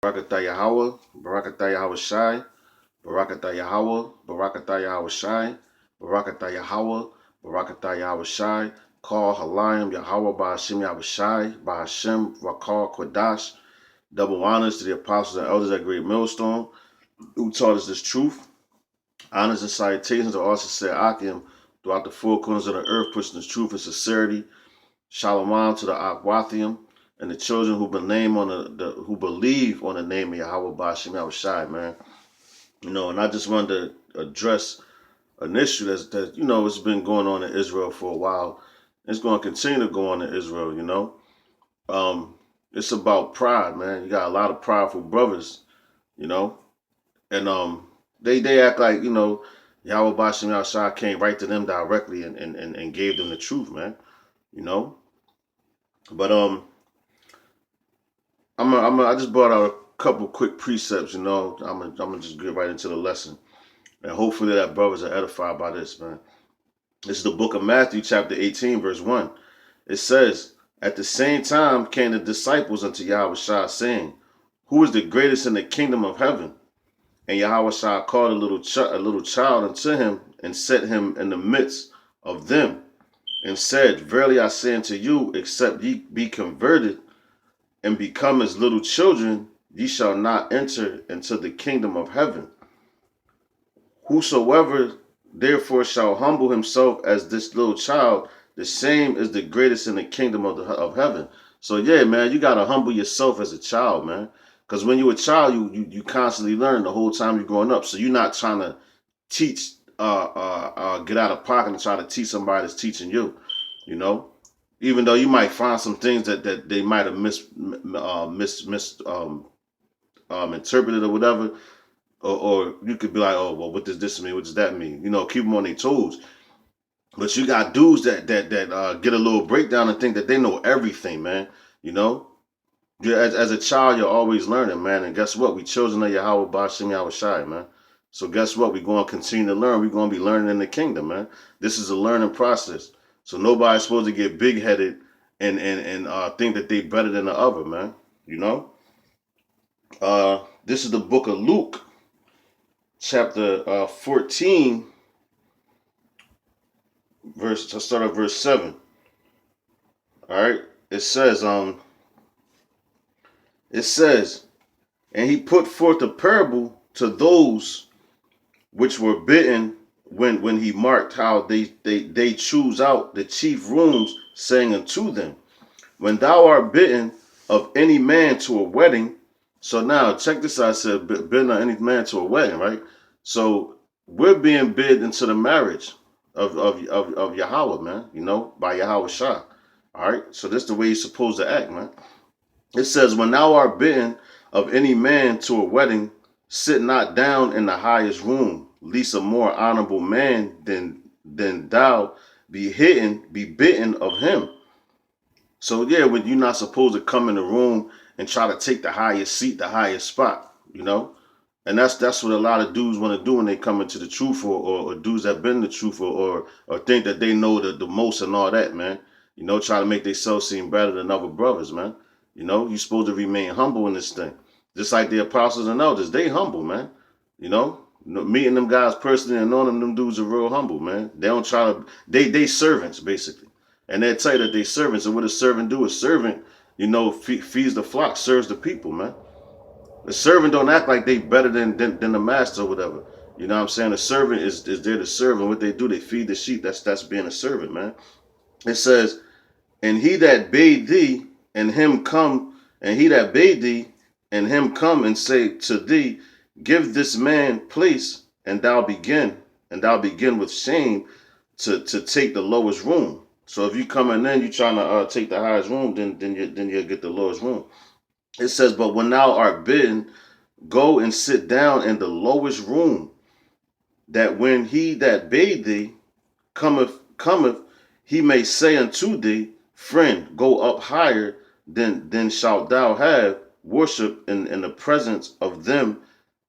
Barakatah Yahweh, Barakatah Yahweh Shai, Barakatah Yahweh, Barakatah Yahweh Shai, Barakatah Yahweh, Barakatah Yahweh Shai, Call Halayim Yahweh by Hashem Yahweh Shai, by Hashem Rakal Kodash. Double honors to the apostles and elders at Great Millstone who taught us this truth. Honors and salutations to all sincere Akim throughout the four corners of the earth, pushing this truth and sincerity. Shalom to the Akwathium and the children who who believe on the name of Yahweh Bashim Yahushai, man. And I just wanted to address an issue that it's been going on in Israel for a while. It's going to continue to go on in Israel. Um, it's about pride, man. You got a lot of prideful brothers, you know, and they act like Yahweh Bashim Yahushai came right to them directly and gave them the truth, man. You know, but I just brought out a couple quick precepts. I'm gonna just get right into the lesson, and hopefully that brothers are edified by this, man. This is the book of Matthew, chapter 18, verse 1. It says, "At the same time came the disciples unto Yahushua, saying, Who is the greatest in the kingdom of heaven? And Yahushua called a little child unto him, and set him in the midst of them, and said, Verily I say unto you, except ye be converted and become as little children, ye shall not enter into the kingdom of heaven. Whosoever therefore shall humble himself as this little child, the same is the greatest in the kingdom of heaven." So yeah, man, you gotta humble yourself as a child, man. Because when you're a child, you constantly learn the whole time you're growing up. So you're not trying to teach, get out of pocket and try to teach somebody that's teaching you. You know, even though you might find some things that they might have interpreted or whatever, or you could be like, oh well, what does this mean? What does that mean? Keep them on their toes. But you got dudes that get a little breakdown and think that they know everything, man. You know, as a child, you're always learning, man. And guess what? We children of Yahweh Bashim Yahweh Shai, man. So guess what? We're going to continue to learn. We're going to be learning in the kingdom, man. This is a learning process. So nobody's supposed to get big headed and think that they better than the other, man. You know. This is the book of Luke, chapter 14, verse. Let's start at verse 7. All right. It says, and he put forth a parable to those which were bidden when he marked how they choose out the chief rooms, saying unto them, When thou art bidden of any man to a wedding. So now check this out. I said bidden of any man to a wedding, right? So we're being bid into the marriage of Yahweh, man, by Yahweh Shah. All right. So this is the way you're supposed to act, man. It says, When thou art bidden of any man to a wedding, sit not down in the highest room, lest a more honorable man than thou be bidden of him. So yeah, when you're not supposed to come in the room and try to take the highest seat, the highest spot. And that's what a lot of dudes want to do when they come into the truth, or dudes that been in the truth, or think that they know the most and all that, man. Try to make themselves seem better than other brothers, man. You're supposed to remain humble in this thing. Just like the apostles and elders, they humble, man. Meeting them guys personally and knowing them dudes are real humble, man. They don't try to, they servants, basically. And they'll tell you that they servants. And what a servant do? A servant, feeds the flock, serves the people, man. The servant don't act like they better than the master or whatever. You know what I'm saying? A servant is there to serve, and what they do, they feed the sheep. That's being a servant, man. It says, and he that bade thee and him come, and he that bade thee and him come and say to thee, Give this man place, and thou begin with shame to take the lowest room. So if you coming in, you trying to take the highest room, then you'll get the lowest room. It says, But when thou art bidden, go and sit down in the lowest room, that when he that bade thee cometh, he may say unto thee, Friend, go up higher, then shalt thou have worship in the presence of them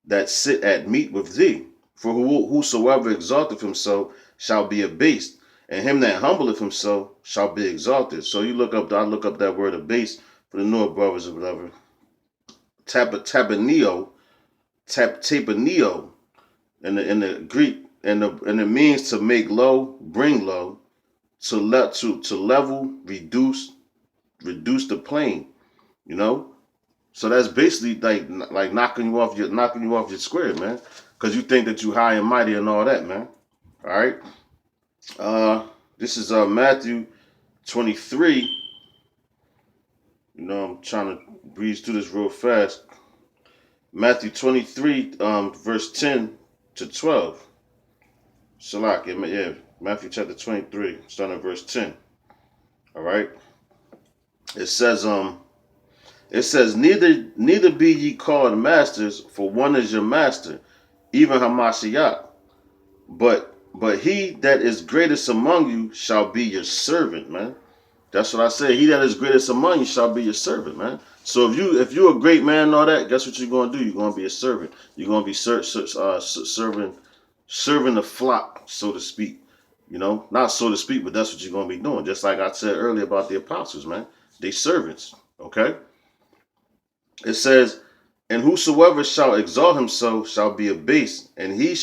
that sit at meat with thee. For whosoever exalteth himself shall be abased, and him that humbleth himself shall be exalted. So I look up that word abased for the newer brothers or whatever. tabaneo, tabaneo in the Greek, and it means to make low, bring low, to level, reduce the plane. You know, so that's basically like knocking you off your square, man, because you think that you high and mighty and all that, man. All right. Uh, this is Matthew 23. You know, I'm trying to breeze through this real fast. Matthew 23, verse 10 to 12. Shalak, yeah, Matthew chapter 23, starting at verse 10. All right. It says, neither be ye called masters, for one is your master, even Hamashiach. But he that is greatest among you shall be your servant, man. That's what I say. He that is greatest among you shall be your servant, man. So if you're a great man and all that, guess what you're gonna do? You're gonna be a servant. You're gonna be serving the flock, so to speak. You know, not so to speak, but that's what you're gonna be doing. Just like I said earlier about the apostles, man. They servants. Okay. It says, and whosoever shall exalt himself shall be abased, and he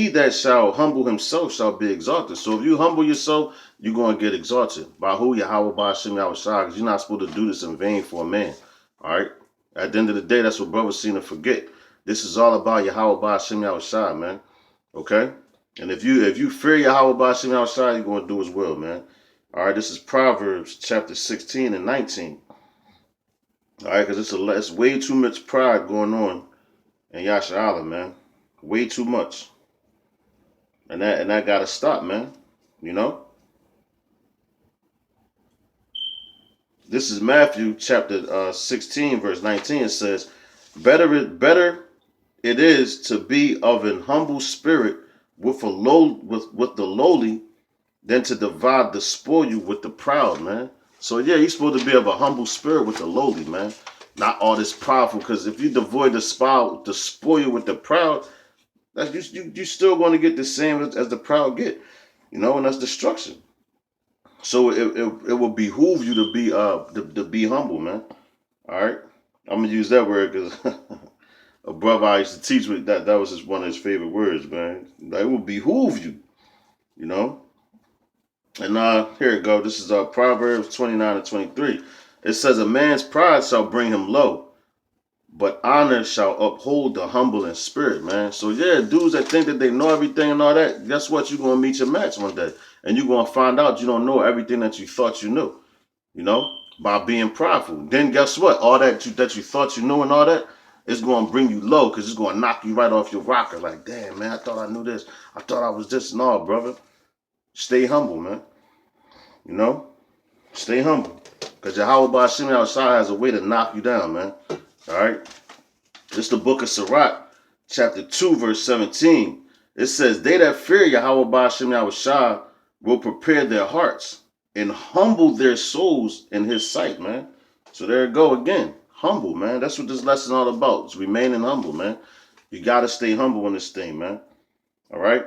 that shall humble himself shall be exalted. So if you humble yourself, you're going to get exalted. By who? Yahweh Ba'ashem Yahushua, because you're not supposed to do this in vain for a man. All right? At the end of the day, that's what brothers seem to forget. This is all about Yahweh Ba'ashem Yahushua, man. Okay? And if you fear Yahweh Ba'ashem Yahushua, you're going to do as well, man. All right? This is Proverbs chapter 16 and 19. All right? Because it's way too much pride going on in Yasha, man. Way too much. And that gotta stop, man. You know? This is Matthew chapter 16, verse 19. It says, better it is to be of an humble spirit with the lowly than to divide the spoil with the proud, man. So yeah, you're supposed to be of a humble spirit with the lowly, man. Not all this powerful, because if you devoid the spoil with the proud, that's you still going to get the same as the proud get, you know, and that's destruction. So it will behoove you to be humble, man. All right, I'm gonna use that word because a brother I used to teach with that was just one of his favorite words, man. Like, it will behoove you, you know. And here it go. This is Proverbs 29 and 23. It says, a man's pride shall bring him low, but honor shall uphold the humble in spirit, man. So yeah, dudes that think that they know everything and all that, guess what? You're gonna meet your match one day. And you're gonna find out you don't know everything that you thought you knew, you know, by being prideful. Then guess what? All that you thought you knew and all that, it's gonna bring you low, because it's gonna knock you right off your rocker. Like, damn, man, I thought I knew this. I thought I was this. No, brother. Stay humble, man. You know? Stay humble. Because Yahweh Ba'ashem outside has a way to knock you down, man. All right? This is the book of Sirach, chapter 2, verse 17. It says, they that fear Yahweh Ba'ashem Yahushua will prepare their hearts and humble their souls in his sight, man. So there you go again. Humble, man. That's what this lesson all about. It's remaining humble, man. You got to stay humble in this thing, man. All right?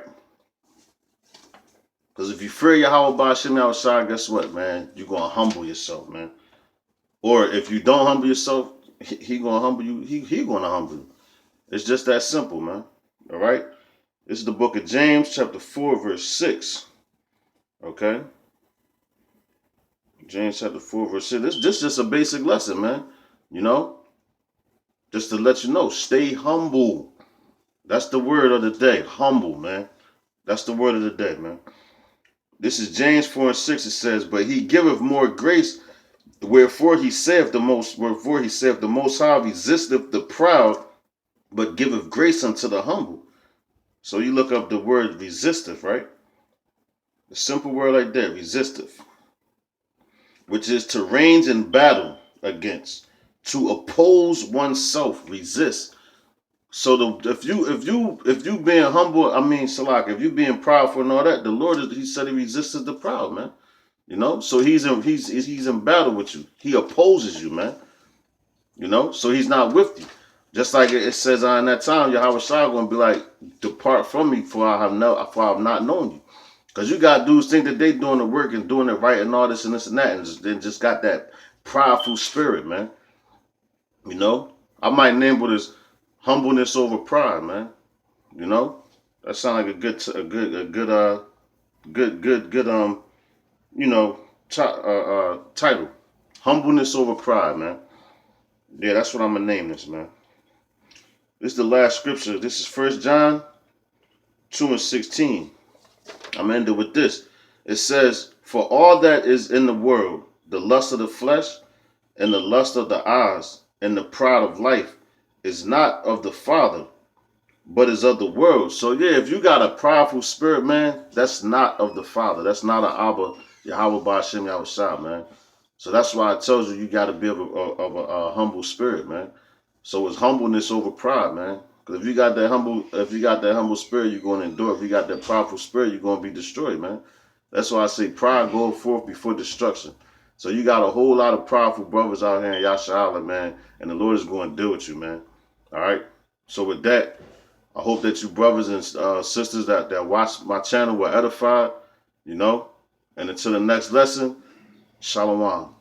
Because if you fear Yahweh Ba'ashem Yahushua, guess what, man? You're going to humble yourself, man. Or if you don't humble yourself, he going to humble you. He going to humble you. It's just that simple, man. All right? This is the book of James, chapter 4, verse 6. Okay? James chapter 4, verse 6. This is just a basic lesson, man. You know? Just to let you know, stay humble. That's the word of the day. Humble, man. That's the word of the day, man. This is James 4 and 6. It says, but he giveth more grace, wherefore he saith the most high resisteth the proud, but giveth grace unto the humble. So you look up the word resisteth, right? A simple word like that, resisteth, which is to range in battle against, to oppose oneself, resist. So if you being humble, I mean, Salak, if you being proudful and all that, the Lord he said he resisted the proud, man. You know, so he's in battle with you. He opposes you, man. You know, so he's not with you. Just like it says in that time, Yahweh Shai going to be like, depart from me, for I have not known you. Because you got dudes think that they doing the work and doing it right and all this and this and that, and just got that prideful spirit, man. You know, I might name it as humbleness over pride, man. You know, that sounds like a good you know title. Humbleness over pride, man. Yeah, that's what I'm gonna name this, man. This is the last scripture. This is First John 2:16. I'm gonna end it with this. It says, "For all that is in the world, the lust of the flesh, and the lust of the eyes, and the pride of life, is not of the Father, but is of the world." So yeah, if you got a prideful spirit, man, that's not of the Father. That's not an Abba, Yahweh Ba'Shem Yahushua, man. So that's why I told you got to be of a humble spirit, man. So it's humbleness over pride, man. Because if you got that humble spirit, you're going to endure. If you got that prideful spirit, you're going to be destroyed, man. That's why I say pride goes forth before destruction. So you got a whole lot of prideful brothers out here in Yashala, man, and the Lord is going to deal with you, man. All right. So with that, I hope that you brothers and sisters that watch my channel were edified, you know. And until the next lesson, shalom.